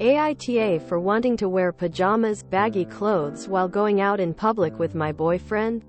AITA for wanting to wear pajamas, baggy clothes while going out in public with my boyfriend?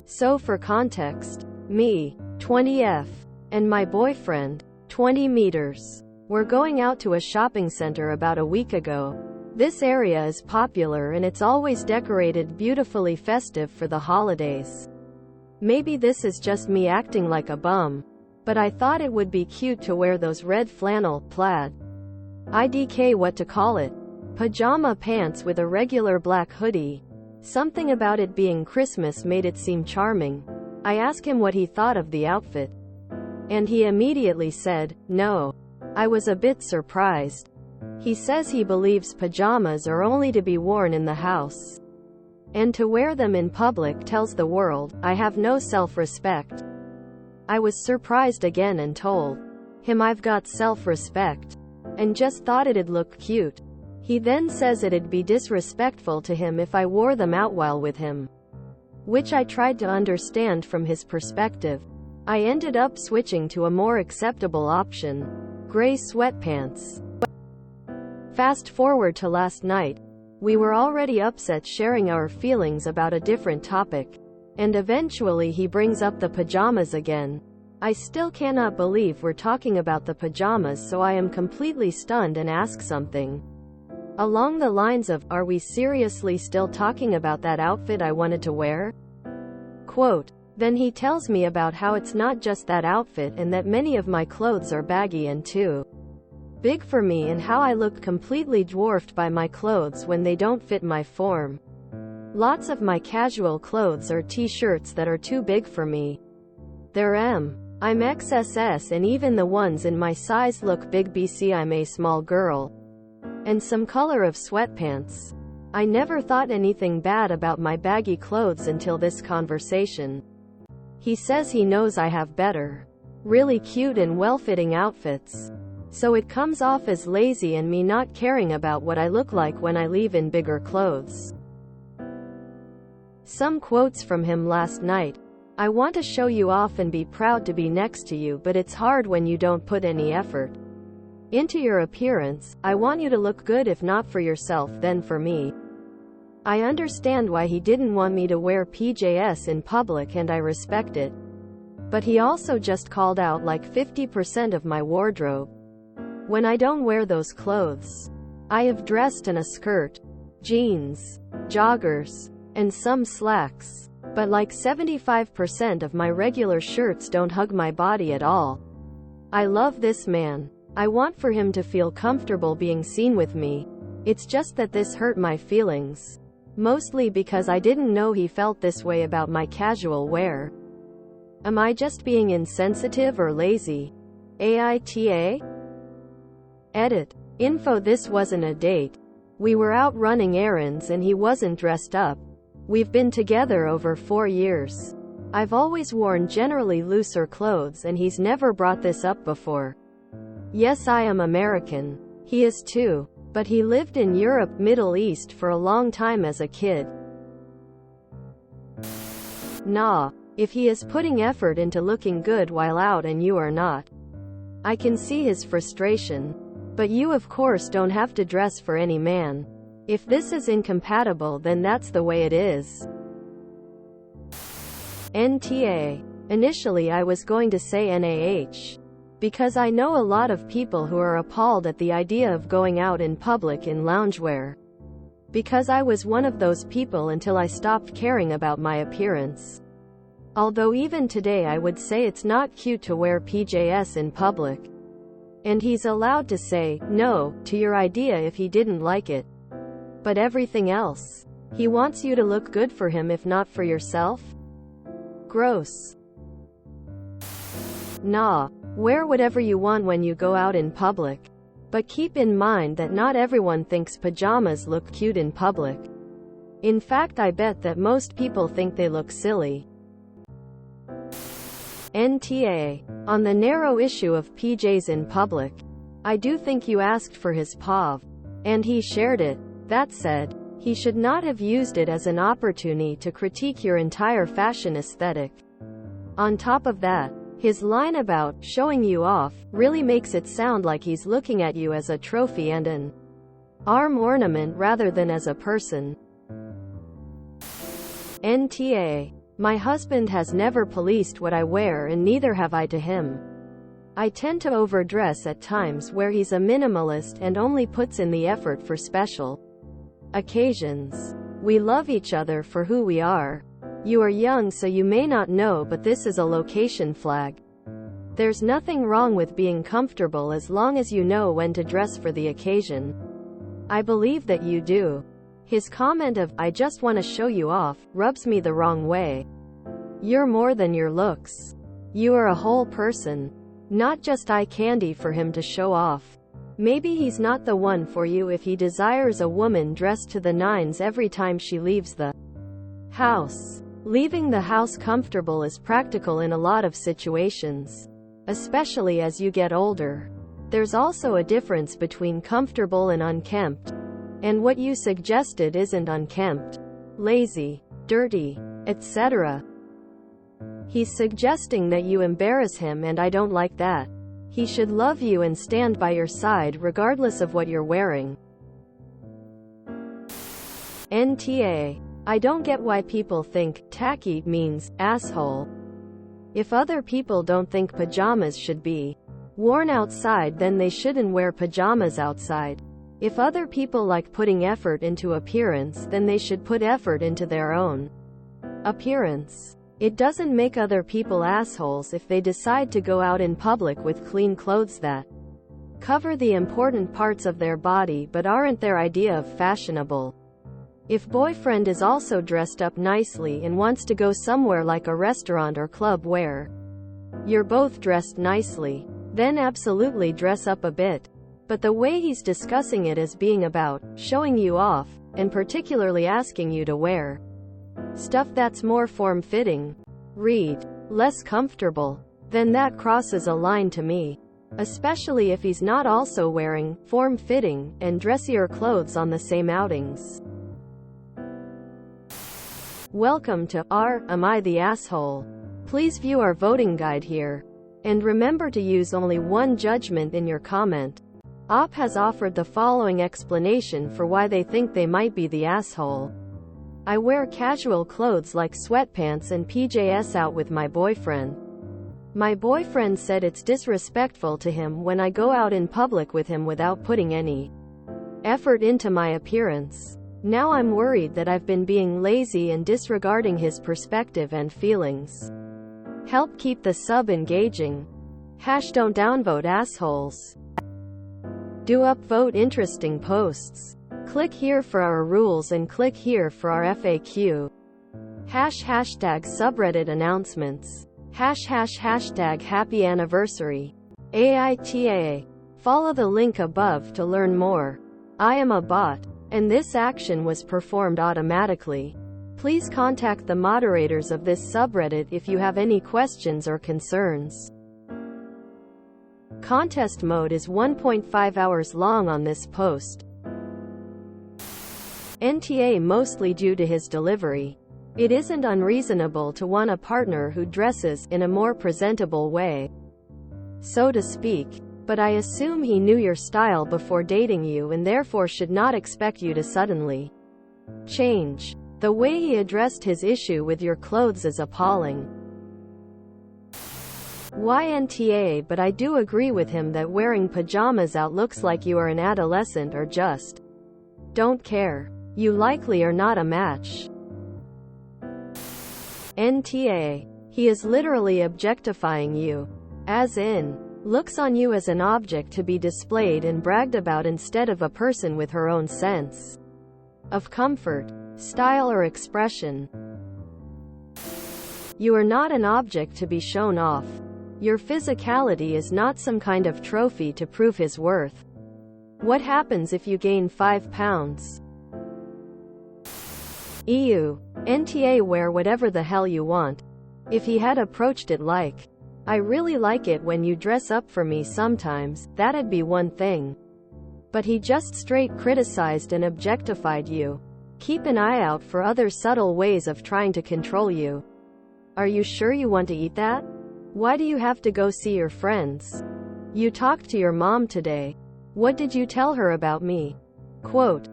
So for context, me, 20F, and my boyfriend, 20 meters, were going out to a shopping center about a week ago. This area is popular and it's always decorated beautifully festive for the holidays. Maybe this is just me acting like a bum, but I thought it would be cute to wear those red flannel, plaid, IDK what to call it, pajama pants with a regular black hoodie. Something about it being Christmas made it seem charming. I asked him what he thought of the outfit, and he immediately said, no. I was a bit surprised. He says he believes pajamas are only to be worn in the house, and to wear them in public tells the world, I have no self-respect. I was surprised again and told him I've got self-respect, and just thought it'd look cute. He then says it'd be disrespectful to him if I wore them out while with him, which I tried to understand from his perspective. I ended up switching to a more acceptable option, gray sweatpants. Fast forward to last night. We were already upset sharing our feelings about a different topic, and eventually he brings up the pajamas again. I still cannot believe we're talking about the pajamas, so I am completely stunned and ask something along the lines of, are we seriously still talking about that outfit I wanted to wear? Quote. Then he tells me about how it's not just that outfit and that many of my clothes are baggy and too big for me, and how I look completely dwarfed by my clothes when they don't fit my form. Lots of my casual clothes are t-shirts that are too big for me. I'm XSS, and even the ones in my size look big. BC I'm a small girl. And some color of sweatpants. I never thought anything bad about my baggy clothes until this conversation. He says he knows I have better, really cute and well-fitting outfits. So it comes off as lazy and me not caring about what I look like when I leave in bigger clothes. Some quotes from him last night. I want to show you off and be proud to be next to you, but it's hard when you don't put any effort into your appearance. I want you to look good, if not for yourself, then for me. I understand why he didn't want me to wear PJs in public, and I respect it. But he also just called out like 50% of my wardrobe. When I don't wear those clothes, I have dressed in a skirt, jeans, joggers, and some slacks. But like 75% of my regular shirts don't hug my body at all. I love this man. I want for him to feel comfortable being seen with me. It's just that this hurt my feelings. Mostly because I didn't know he felt this way about my casual wear. Am I just being insensitive or lazy? AITA? Edit. Info. This wasn't a date. We were out running errands and he wasn't dressed up. We've been together over 4 years. I've always worn generally looser clothes and he's never brought this up before. Yes, I am American. He is too. But he lived in Europe, Middle East for a long time as a kid. Nah. If he is putting effort into looking good while out and you are not, I can see his frustration. But you of course don't have to dress for any man. If this is incompatible, then that's the way it is. NTA. Initially I was going to say NAH. Because I know a lot of people who are appalled at the idea of going out in public in loungewear. Because I was one of those people until I stopped caring about my appearance. Although even today I would say it's not cute to wear PJs in public. And he's allowed to say no to your idea if he didn't like it. But everything else, he wants you to look good for him, if not for yourself? Gross. Nah. Wear whatever you want when you go out in public. But keep in mind that not everyone thinks pajamas look cute in public. In fact, I bet that most people think they look silly. NTA. On the narrow issue of PJs in public, I do think you asked for his POV, and he shared it. That said, he should not have used it as an opportunity to critique your entire fashion aesthetic. On top of that, His line about showing you off really makes it sound like he's looking at you as a trophy and an arm ornament rather than as a person. NTA. My husband has never policed what I wear and neither have I to him. I tend to overdress at times where he's a minimalist and only puts in the effort for special occasions. We love each other for who we are. You are young so you may not know, but this is a location flag. There's nothing wrong with being comfortable as long as you know when to dress for the occasion. I believe that you do. His comment of, "I just want to show you off," rubs me the wrong way. You're more than your looks. You are a whole person. Not just eye candy for him to show off. Maybe he's not the one for you if he desires a woman dressed to the nines every time she leaves the house. Leaving the house comfortable is practical in a lot of situations, especially as you get older. There's also a difference between comfortable and unkempt. And what you suggested isn't unkempt, lazy, dirty, etc. He's suggesting that you embarrass him, and I don't like that. He should love you and stand by your side regardless of what you're wearing. NTA. I don't get why people think tacky means asshole. If other people don't think pajamas should be worn outside, then they shouldn't wear pajamas outside. If other people like putting effort into appearance, then they should put effort into their own appearance. It doesn't make other people assholes if they decide to go out in public with clean clothes that cover the important parts of their body but aren't their idea of fashionable. If boyfriend is also dressed up nicely and wants to go somewhere like a restaurant or club where you're both dressed nicely, then absolutely dress up a bit. But the way he's discussing it as being about showing you off, and particularly asking you to wear stuff that's more form-fitting, less comfortable, then that crosses a line to me. Especially if he's not also wearing form-fitting and dressier clothes on the same outings. Welcome to Am I the Asshole? Please view our voting guide here. And remember to use only one judgment in your comment. Op has offered the following explanation for why they think they might be the asshole. I wear casual clothes like sweatpants and PJs out with my boyfriend. My boyfriend said it's disrespectful to him when I go out in public with him without putting any effort into my appearance. Now I'm worried that I've been being lazy and disregarding his perspective and feelings. Help keep the sub engaging. Don't downvote assholes. Do upvote interesting posts. Click here for our rules and click here for our FAQ. Hashtag subreddit announcements. Hashtag happy anniversary. AITA. Follow the link above to learn more. I am a bot, and this action was performed automatically. Please contact the moderators of this subreddit if you have any questions or concerns. Contest mode is 1.5 hours long on this post. NTA mostly due to his delivery. It isn't unreasonable to want a partner who dresses in a more presentable way, so to speak. But I assume he knew your style before dating you and therefore should not expect you to suddenly change. The way he addressed his issue with your clothes is appalling. YNTA, but I do agree with him that wearing pajamas out looks like you are an adolescent or just don't care. You likely are not a match. NTA. He is literally objectifying you. As in, looks on you as an object to be displayed and bragged about instead of a person with her own sense of comfort, style or expression. You are not an object to be shown off. Your physicality is not some kind of trophy to prove his worth. What happens if you gain 5 pounds? EU. NTA, wear whatever the hell you want. If he had approached it like, I really like it when you dress up for me sometimes, that'd be one thing. But he just straight criticized and objectified you. Keep an eye out for other subtle ways of trying to control you. Are you sure you want to eat that? Why do you have to go see your friends? You talked to your mom today. What did you tell her about me? Quote,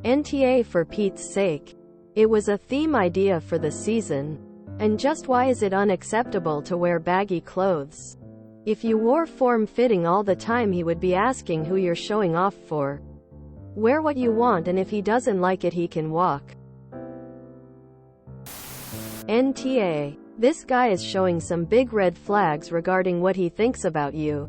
NTA for Pete's sake. It was a theme idea for the season. And just why is it unacceptable to wear baggy clothes? If you wore form-fitting all the time, he would be asking who you're showing off for. Wear what you want, and if he doesn't like it, he can walk. NTA. This guy is showing some big red flags regarding what he thinks about you.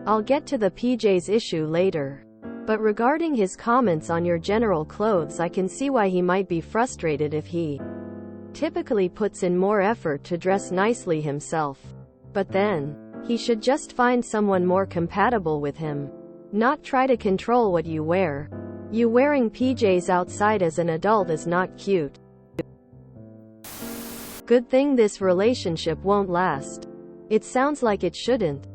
I'll get to the PJs issue later. But regarding his comments on your general clothes, I can see why he might be frustrated if he typically puts in more effort to dress nicely himself. But then, he should just find someone more compatible with him. Not try to control what you wear. You wearing PJs outside as an adult is not cute. Good thing this relationship won't last. It sounds like it shouldn't.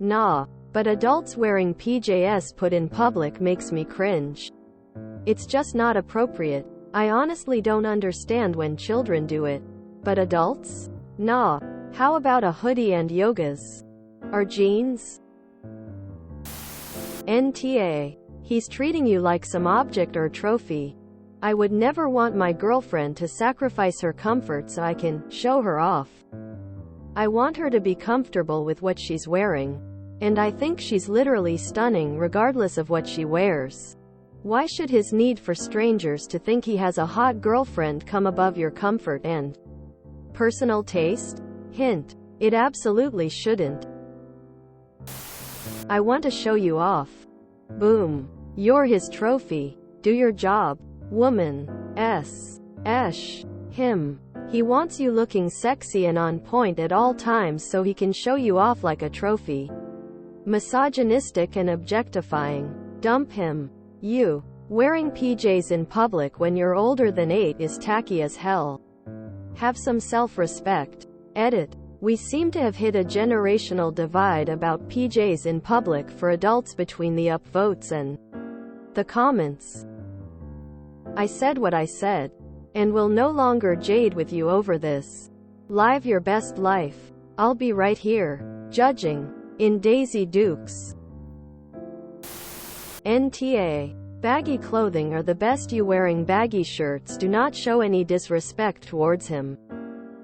Nah, but adults wearing PJs put in public makes me cringe. It's just not appropriate. I honestly don't understand when children do it. But adults? Nah. How about a hoodie and yogas? Or jeans? NTA. He's treating you like some object or trophy. I would never want my girlfriend to sacrifice her comfort so I can show her off. I want her to be comfortable with what she's wearing. And I think she's literally stunning regardless of what she wears. Why should his need for strangers to think he has a hot girlfriend come above your comfort and personal taste? Hint. It absolutely shouldn't. I want to show you off. Boom. You're his trophy. Do your job. Woman. Him. He wants you looking sexy and on point at all times so he can show you off like a trophy. Misogynistic and objectifying. Dump him. You. Wearing PJs in public when you're older than 8 is tacky as hell. Have some self-respect. Edit. We seem to have hit a generational divide about PJs in public for adults between the upvotes and the comments. I said what I said. And will no longer jade with you over this. Live your best life. I'll be right here. Judging. In Daisy Dukes. NTA. Baggy clothing are the best. You wearing baggy shirts do not show any disrespect towards him.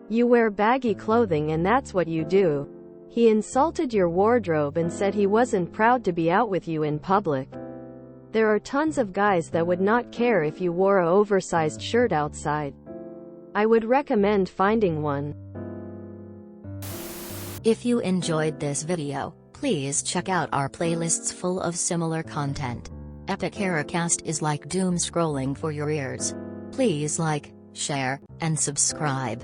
You wear baggy clothing and that's what you do. He insulted your wardrobe and said he wasn't proud to be out with you in public. There are tons of guys that would not care if you wore a oversized shirt outside. I would recommend finding one. If you enjoyed this video, please check out our playlists full of similar content. AmITheAsshole is like doom scrolling for your ears. Please like, share, and subscribe.